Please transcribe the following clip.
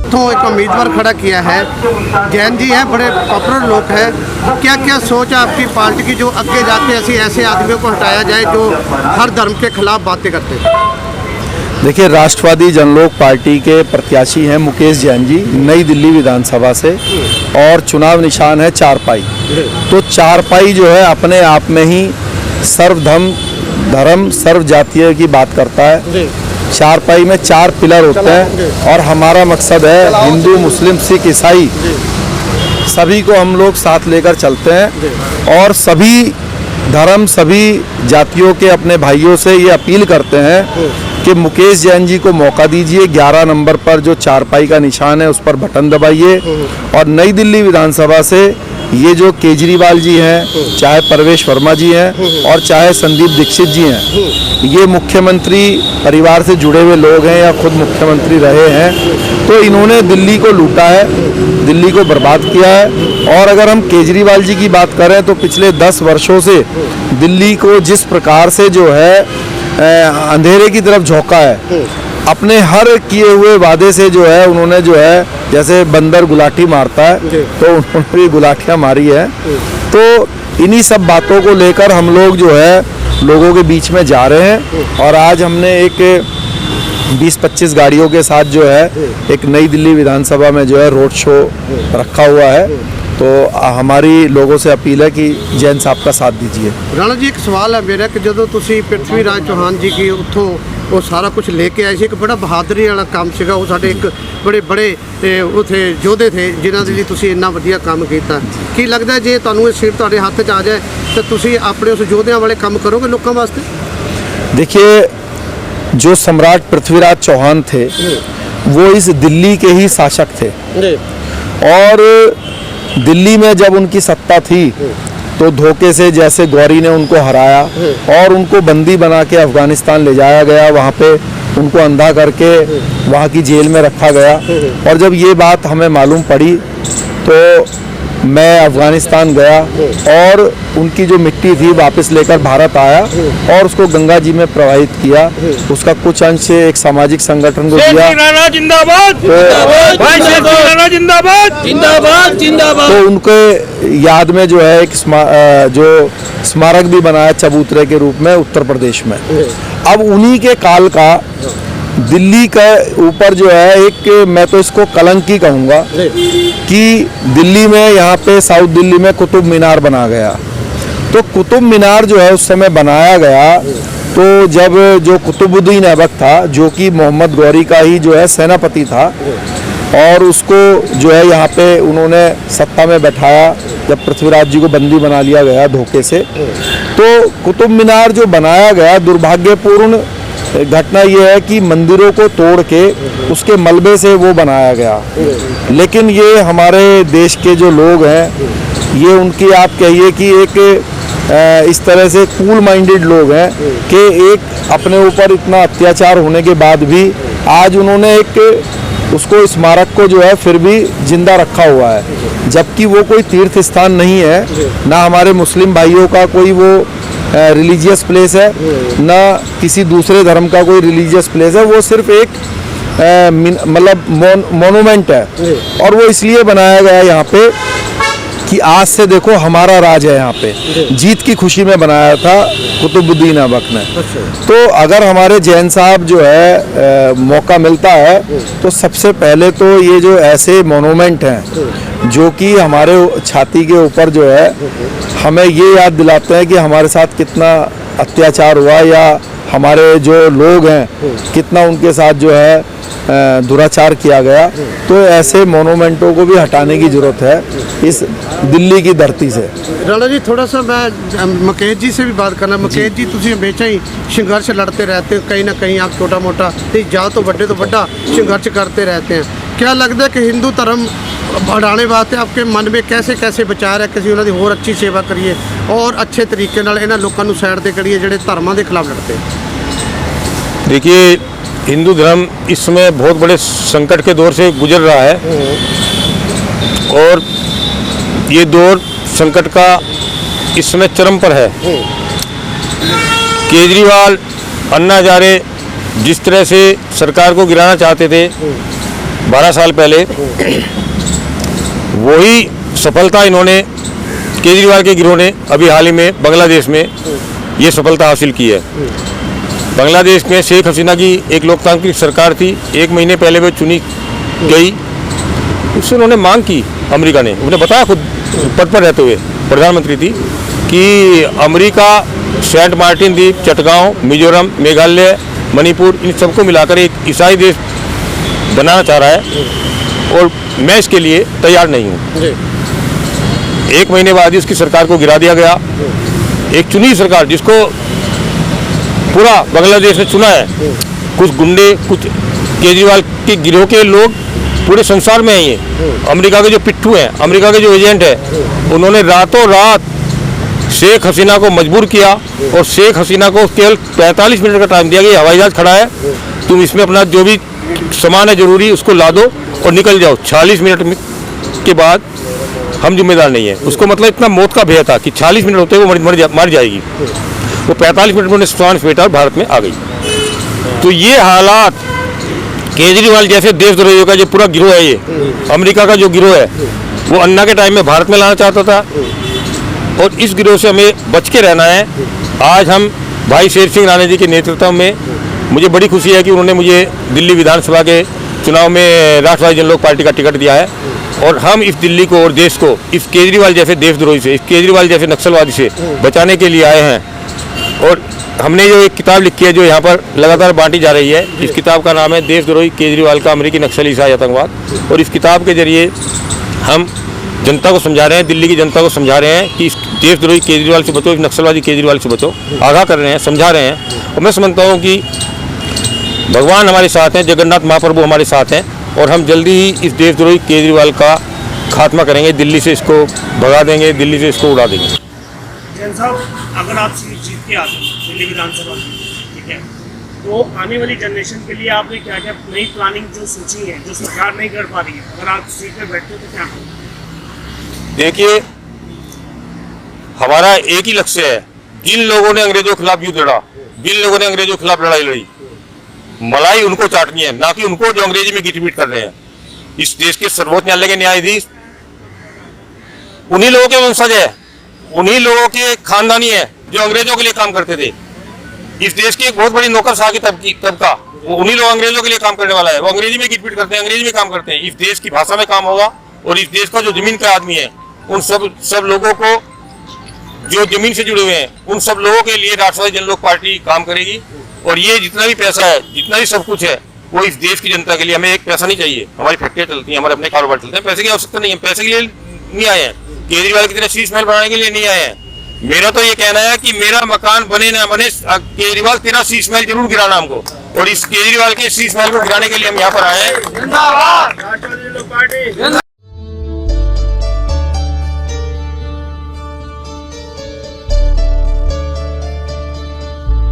उत्थों एक उम्मीदवार खड़ा किया है। जैन जी हैं, बड़े पॉपुलर लोग हैं। क्या क्या सोच है आपकी पार्टी की जो आगे जाके ऐसे आदमियों को हटाया जाए जो हर धर्म के खिलाफ बातें करते हैं? देखिए, राष्ट्रवादी जनलोक पार्टी के प्रत्याशी हैं मुकेश जैन जी, नई दिल्ली विधानसभा से, और चुनाव निशान है चारपाई। तो चारपाई जो है अपने आप में ही धर्म सर्व जातीय की बात करता है। चारपाई में 4 पिलर होते हैं और हमारा मकसद है हिंदू, मुस्लिम, सिख, ईसाई सभी को हम लोग साथ लेकर चलते हैं और सभी धर्म, सभी जातियों के अपने भाइयों से ये अपील करते हैं कि मुकेश जैन जी को मौका दीजिए। 11 नंबर पर जो चारपाई का निशान है उस पर बटन दबाइए और नई दिल्ली विधानसभा से ये जो केजरीवाल जी हैं, चाहे परवेश वर्मा जी हैं और चाहे संदीप दीक्षित जी हैं, ये मुख्यमंत्री परिवार से जुड़े हुए लोग हैं या खुद मुख्यमंत्री रहे हैं। तो इन्होंने दिल्ली को लूटा है, दिल्ली को बर्बाद किया है। और अगर हम केजरीवाल जी की बात करें तो पिछले 10 वर्षों से दिल्ली को जिस प्रकार से जो है अंधेरे की तरफ झोंका है, अपने हर किए हुए वादे से जो है उन्होंने जो है, जैसे बंदर गुलाटी मारता है तो उन्होंने भी गुलाटियाँ मारी है। तो इन्हीं सब बातों को लेकर हम लोग जो है लोगों के बीच में जा रहे हैं और आज हमने एक 20-25 गाड़ियों के साथ जो है एक नई दिल्ली विधानसभा में जो है रोड शो रखा हुआ है। तो हमारी लोगों से अपील है कि जैन साहब का साथ दीजिए। राणा जी, एक सवाल है मेरा कि जो तुसी पृथ्वीराज चौहान जी की उत्थों वो सारा कुछ लेके आए थे, एक बड़ा बहादरी वाला काम सीगा। वो साडे एक बड़े उथे योधे थे जिन्हां दे लई तुसी इन्ना वधिया काम कीता। की लगदा जे तुहानूं ये सीट तुहाडे हत्थ 'च आ जाए तो तुसी अपने उस योधियां वाले काम करोगे लोगों वास्ते? देखिए, जो सम्राट पृथ्वीराज चौहान थे वो इस दिल्ली के ही शासक थे और दिल्ली में जब उनकी सत्ता थी तो धोखे से जैसे गौरी ने उनको हराया और उनको बंदी बना के अफगानिस्तान ले जाया गया, वहाँ पे उनको अंधा करके वहाँ की जेल में रखा गया। और जब ये बात हमें मालूम पड़ी तो मैं अफगानिस्तान गया और उनकी जो मिट्टी थी वापस लेकर भारत आया और उसको गंगा जी में प्रवाहित किया। उसका कुछ अंश एक सामाजिक संगठन को दिया। तो उनके याद में जो है एक जो स्मारक भी बनाया चबूतरे के रूप में उत्तर प्रदेश में। अब उन्हीं के काल का दिल्ली का ऊपर जो है एक, मैं तो इसको कलंक ही कहूँगा कि दिल्ली में यहाँ पे साउथ दिल्ली में कुतुब मीनार बना गया। तो कुतुब मीनार जो है उस समय बनाया गया तो जब जो कुतुबुद्दीन ऐबक था जो कि मोहम्मद गौरी का ही जो है सेनापति था और उसको जो है यहाँ पे उन्होंने सत्ता में बैठाया जब पृथ्वीराज जी को बंदी बना लिया गया धोखे से। तो कुतुब मीनार जो बनाया गया, दुर्भाग्यपूर्ण घटना यह है कि मंदिरों को तोड़ के उसके मलबे से वो बनाया गया। लेकिन ये हमारे देश के जो लोग हैं, ये उनकी आप कहिए कि एक इस तरह से कूल माइंडेड लोग हैं कि एक अपने ऊपर इतना अत्याचार होने के बाद भी आज उन्होंने एक उसको स्मारक को जो है फिर भी जिंदा रखा हुआ है, जबकि वो कोई तीर्थ स्थान नहीं है, ना हमारे मुस्लिम भाइयों का कोई वो रिलीजियस प्लेस है, ना किसी दूसरे धर्म का कोई रिलीजियस प्लेस है। वो सिर्फ एक मतलब मोनूमेंट है और वो इसलिए बनाया गया यहाँ पे कि आज से देखो हमारा राज है यहाँ पे, जीत की खुशी में बनाया था कुतुबुद्दीन ऐबक ने। तो अगर हमारे जैन साहब जो है मौका मिलता है तो सबसे पहले तो ये जो ऐसे मोनूमेंट हैं जो कि हमारे छाती के ऊपर जो है हमें ये याद दिलाते हैं कि हमारे साथ कितना अत्याचार हुआ या हमारे जो लोग हैं कितना उनके साथ जो है दुराचार किया गया। तो ऐसे मोनूमेंटों को भी हटाने की जरूरत है इस दिल्ली की धरती से। राणा जी, थोड़ा सा मैं मुकेश जी से भी बात करना। मुकेश जी, तुम हमेशा ही संघर्ष लड़ते रहते हो, कहीं ना कहीं आप छोटा मोटा जाओ तो बड़ा संघर्ष करते रहते हैं। क्या लगता है कि हिंदू धर्म बढ़ाने वास्ते आपके मन में कैसे कैसे विचार है कि ਅਸੀਂ ਉਹਨਾਂ ਦੀ ਹੋਰ अच्छी सेवा करिए और अच्छे तरीके ਨਾਲ ਇਹਨਾਂ ਲੋਕਾਂ ਨੂੰ ਸਾਈਡ ਤੇ ਕਰੀਏ ਜਿਹੜੇ ਧਰਮਾਂ ਦੇ ਖਿਲਾਫ लड़ते हैं? देखिए, हिंदू धर्म इस समय बहुत बड़े संकट के दौर से गुजर रहा है और ये दौर संकट का इस समय चरम पर है। केजरीवाल, अन्ना हजारे जिस तरह से सरकार को गिराना चाहते थे 12 साल पहले वही सफलता इन्होंने केजरीवाल के गिरोह ने अभी हाल ही में बांग्लादेश में ये सफलता हासिल की है। बांग्लादेश में शेख हसीना की एक लोकतांत्रिक सरकार थी, 1 महीने पहले वो चुनी गई। उससे उन्होंने मांग की, अमेरिका ने, उन्हें बताया खुद पद पर रहते हुए प्रधानमंत्री थी, कि अमेरिका सेंट मार्टिन द्वीप, चटगांव, मिजोरम, मेघालय, मणिपुर, इन सबको मिलाकर एक ईसाई देश बनाना चाह रहा है और मैं इसके लिए तैयार नहीं हूँ। 1 महीने बाद ही उसकी सरकार को गिरा दिया गया। एक चुनी सरकार जिसको पूरा बांग्लादेश ने चुना है, कुछ गुंडे, कुछ केजरीवाल के गिरोह के लोग पूरे संसार में हैं। ये अमेरिका के जो पिट्ठू हैं, अमेरिका के जो एजेंट हैं, उन्होंने रातों रात शेख हसीना को मजबूर किया और शेख हसीना को केवल 45 मिनट का टाइम दिया कि हवाई जहाज खड़ा है, तुम इसमें अपना जो भी सामान है जरूरी उसको ला दो और निकल जाओ। 40 मिनट के बाद हम जिम्मेदार नहीं है। उसको मतलब इतना मौत का भय था कि 40 मिनट होते वो मर जाएगी। वो 45 मिनट में स्वान फेटा और भारत में आ गई। तो ये हालात केजरीवाल जैसे देशद्रोहियों का जो पूरा गिरोह है, ये अमेरिका का जो गिरोह है, वो अन्ना के टाइम में भारत में लाना चाहता था और इस गिरोह से हमें बच के रहना है। आज हम भाई शेर सिंह राणा जी के नेतृत्व में, मुझे बड़ी खुशी है कि उन्होंने मुझे दिल्ली विधानसभा के चुनाव में राष्ट्रवादी जनलोक पार्टी का टिकट दिया है और हम इस दिल्ली को और देश को इस केजरीवाल जैसे देशद्रोही से, इस केजरीवाल जैसे नक्सलवादी से बचाने के लिए आए हैं। और हमने जो एक किताब लिखी है जो यहाँ पर लगातार बांटी जा रही है, इस किताब का नाम है देशद्रोही केजरीवाल का अमेरिकी नक्सली ईसाई आतंकवाद। और इस किताब के जरिए हम जनता को समझा रहे हैं, दिल्ली की जनता को समझा रहे हैं कि इस देशद्रोही केजरीवाल से बचो, इस नक्सलवादी केजरीवाल से बचो, आगाह कर रहे हैं, समझा रहे हैं। और मैं समझता हूँ कि भगवान हमारे साथ हैं, जगन्नाथ महाप्रभु हमारे साथ हैं और हम जल्दी ही इस देशद्रोही केजरीवाल का खात्मा करेंगे, दिल्ली से इसको भगा देंगे, दिल्ली से इसको उड़ा देंगे। जैन साहब, अगर आप जीत के आते हैं दिल्ली विधानसभा में, ठीक है, तो आने वाली जनरेशन के लिए आपने क्या क्या नई प्लानिंग जो सोची है, जो सरकार नहीं कर पा रही है, अगर आप सीट पे बैठते तो क्या करेंगे? देखिए, हमारा एक ही लक्ष्य है, जिन लोगों ने अंग्रेजों के खिलाफ युद्ध लड़ा, जिन लोगों ने अंग्रेजों के खिलाफ लड़ाई लड़ी, मलाई उनको चाटनी है, ना कि उनको जो अंग्रेजी में गिट-पिट कर रहे हैं। इस देश के सर्वोच्च न्यायालय के न्यायाधीश उन्हीं लोगों के वंशज है, उन्हीं लोगों के खानदानी है जो अंग्रेजों के लिए काम करते थे। इस देश की एक बहुत बड़ी नौकरशाह की तबका, वो उन्हीं लोग अंग्रेजों के लिए काम करने वाला है। वो अंग्रेजी में गिट-पिट करते हैं, अंग्रेजी में काम करते हैं। इस देश की भाषा में काम होगा और इस देश का जो जमीन का आदमी है, उन सब लोगों को जो जमीन से जुड़े हुए हैं, उन सब लोगों के लिए राष्ट्रवादी जनलोक पार्टी काम करेगी। और ये जितना भी पैसा है, जितना भी सब कुछ है, वो इस देश की जनता के लिए। हमें एक पैसा नहीं चाहिए, हमारी फैक्ट्रियाँ चलती हैं, हमारे अपने कारोबार चलते हैं, पैसे की आवश्यकता नहीं है, पैसे के लिए नहीं आए हैं, केजरीवाल की तरह शीश महल बनाने के लिए नहीं आए हैं। मेरा तो ये कहना है कि मेरा मकान बने ना बने, केजरीवाल तेरा शीश महल जरूर गिराना हमको, और इस केजरीवाल के शीश महल को गिराने के लिए हम यहाँ पर आए हैं।